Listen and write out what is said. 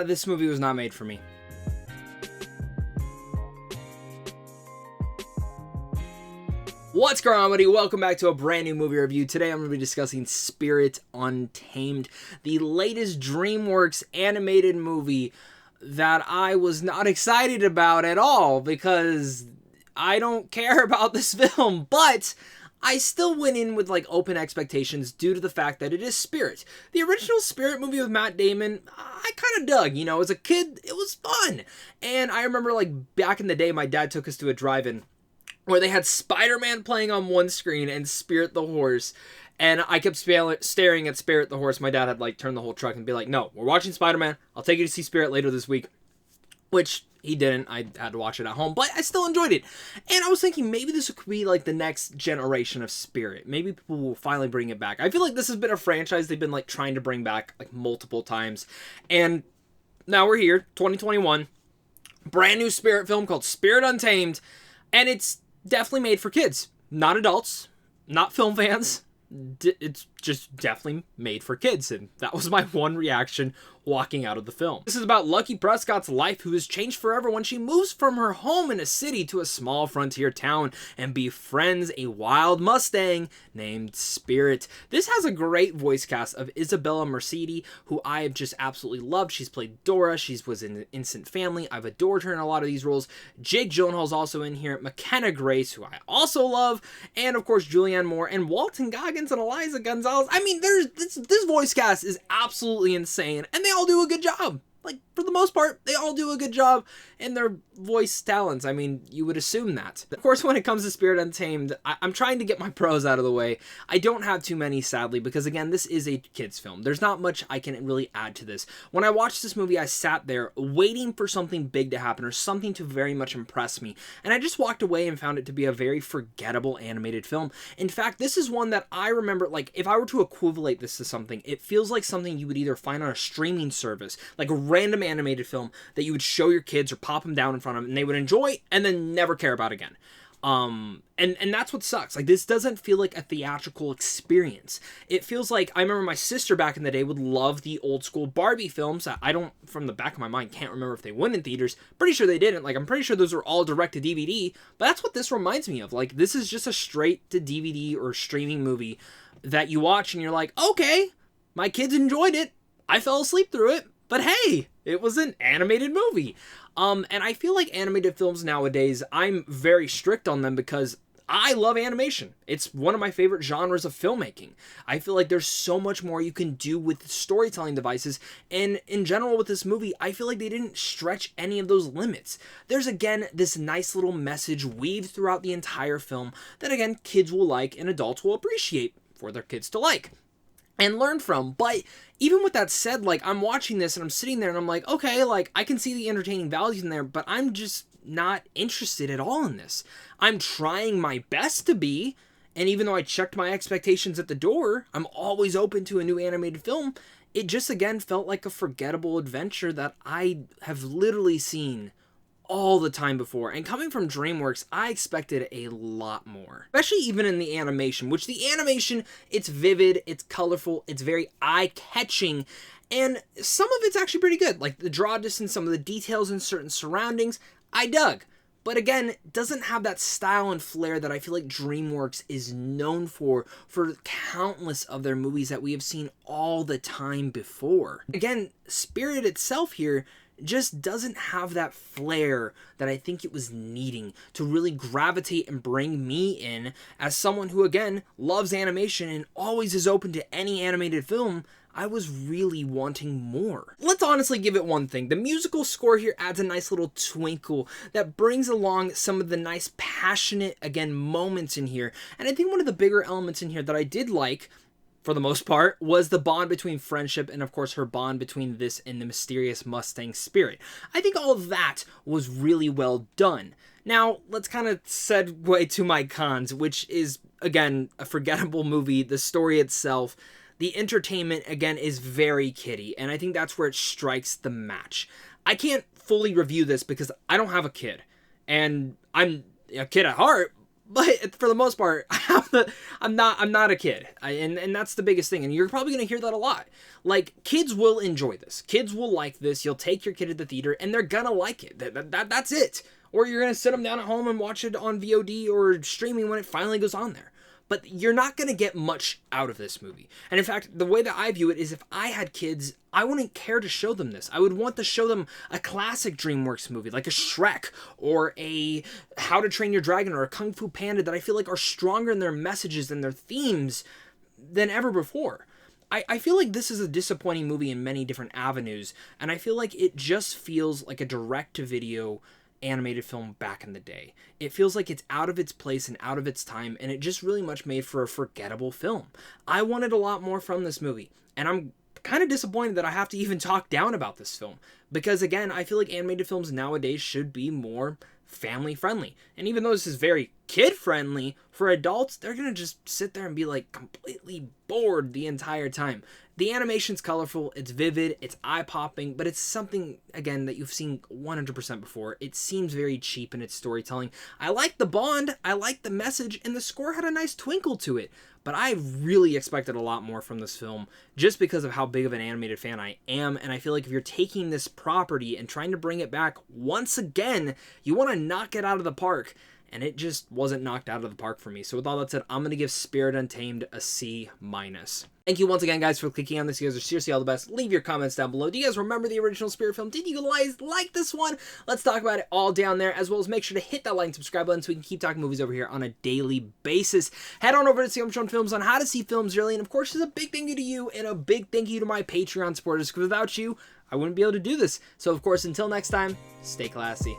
this movie was not made for me. What's going on, buddy? Welcome back to a brand new movie review. Today I'm going to be discussing Spirit Untamed, the latest DreamWorks animated movie that I was not excited about at all because I don't care about this film, but I still went in with open expectations due to the fact that it is Spirit. The original Spirit movie with Matt Damon, I kind of dug, as a kid, it was fun. And I remember back in the day, my dad took us to a drive-in where they had Spider-Man playing on one screen and Spirit the horse, and I kept staring at Spirit the horse. My dad had turned the whole truck and be like, no, we're watching Spider-Man, I'll take you to see Spirit later this week, which he didn't. I had to watch it at home, but I still enjoyed it. And I was thinking maybe this could be the next generation of Spirit. Maybe people will finally bring it back. I feel like this has been a franchise they've been trying to bring back multiple times, and now we're here, 2021, brand new Spirit film called Spirit Untamed, and it's definitely made for kids, not adults, not film fans. It's just definitely made for kids, and that was my one reaction walking out of the film. This is about Lucky Prescott's life, who is changed forever when she moves from her home in a city to a small frontier town and befriends a wild Mustang named Spirit. This has a great voice cast of Isabela Merced, who I have just absolutely loved. She's played Dora, she was in Instant Family, I've adored her in a lot of these roles. Jake Gyllenhaal's also in here, McKenna Grace, who I also love, and of course Julianne Moore, and Walton Goggins and Eliza Gonzalez. I mean, this voice cast is absolutely insane, and they all do a good job. For the most part, they all do a good job in their voice talents. I mean, you would assume that. Of course, when it comes to Spirit Untamed, I'm trying to get my pros out of the way. I don't have too many, sadly, because again, this is a kid's film. There's not much I can really add to this. When I watched this movie, I sat there waiting for something big to happen or something to very much impress me. And I just walked away and found it to be a very forgettable animated film. In fact, this is one that I remember, if I were to equivalent this to something, it feels like something you would either find on a streaming service, like a random animated film that you would show your kids or pop them down in front of them and they would enjoy and then never care about again. And that's what sucks. This doesn't feel like a theatrical experience. It feels like, I remember my sister back in the day would love the old school Barbie films. I don't, from the back of my mind, can't remember if they went in theaters. Pretty sure they didn't. I'm pretty sure those were all direct to DVD, but that's what this reminds me of. This is just a straight to DVD or streaming movie that you watch and you're like, okay, my kids enjoyed it. I fell asleep through it, but hey, it was an animated movie. And I feel like animated films nowadays, I'm very strict on them because I love animation. It's one of my favorite genres of filmmaking. I feel like there's so much more you can do with storytelling devices, and in general with this movie, I feel like they didn't stretch any of those limits. There's again this nice little message weaved throughout the entire film that again, kids will like and adults will appreciate for their kids to like and learn from. But even with that said, I'm watching this and I'm sitting there and I'm like, okay, I can see the entertaining values in there, but I'm just not interested at all in this. I'm trying my best to be, and even though I checked my expectations at the door, I'm always open to a new animated film. It just again felt like a forgettable adventure that I have literally seen all the time before, and coming from DreamWorks, I expected a lot more, especially even in the animation, which the animation, it's vivid, it's colorful, it's very eye-catching, and some of it's actually pretty good, the draw distance, some of the details in certain surroundings, I dug. But again, it doesn't have that style and flair that I feel like DreamWorks is known for countless of their movies that we have seen all the time before. Again, Spirit itself here just doesn't have that flair that I think it was needing to really gravitate and bring me in as someone who, again, loves animation and always is open to any animated film. I was really wanting more. Let's honestly give it one thing. The musical score here adds a nice little twinkle that brings along some of the nice, passionate, again, moments in here. And I think one of the bigger elements in here that I did like, for the most part, was the bond between friendship and, of course, her bond between this and the mysterious Mustang Spirit. I think all of that was really well done. Now, let's kind of segue to my cons, which is, again, a forgettable movie, the story itself. The entertainment, again, is very kiddie, and I think that's where it strikes the match. I can't fully review this because I don't have a kid, and I'm a kid at heart, But for the most part, I'm not a kid, and that's the biggest thing. And you're probably gonna hear that a lot. Like, kids will enjoy this. Kids will like this. You'll take your kid to the theater, and they're gonna like it. That's it. Or you're gonna sit them down at home and watch it on VOD or streaming when it finally goes on there. But you're not going to get much out of this movie. And in fact, the way that I view it is, if I had kids, I wouldn't care to show them this. I would want to show them a classic DreamWorks movie, like a Shrek, or a How to Train Your Dragon, or a Kung Fu Panda, that I feel like are stronger in their messages and their themes than ever before. I feel like this is a disappointing movie in many different avenues, and I feel like it just feels like a direct-to-video animated film back in the day. It feels like it's out of its place and out of its time, and it just really much made for a forgettable film. I wanted a lot more from this movie, and I'm kind of disappointed that I have to even talk down about this film, because again, I feel like animated films nowadays should be more family friendly. And even though this is very kid friendly, for adults, they're gonna just sit there and be like completely bored the entire time. The animation's colorful, it's vivid, it's eye-popping, but it's something, again, that you've seen 100% before. It seems very cheap in its storytelling. I like the bond, I like the message, and the score had a nice twinkle to it. But I really expected a lot more from this film, just because of how big of an animated fan I am, and I feel like if you're taking this property and trying to bring it back once again, you want to knock it out of the park. And it just wasn't knocked out of the park for me. So with all that said, I'm going to give Spirit Untamed a C-. Thank you once again, guys, for clicking on this. You guys are seriously all the best. Leave your comments down below. Do you guys remember the original Spirit film? Did you guys like this one? Let's talk about it all down there, as well as make sure to hit that like and subscribe button so we can keep talking movies over here on a daily basis. Head on over to See I'm Showing Films on how to see films early. And of course, there's a big thank you to you and a big thank you to my Patreon supporters, because without you, I wouldn't be able to do this. So of course, until next time, stay classy.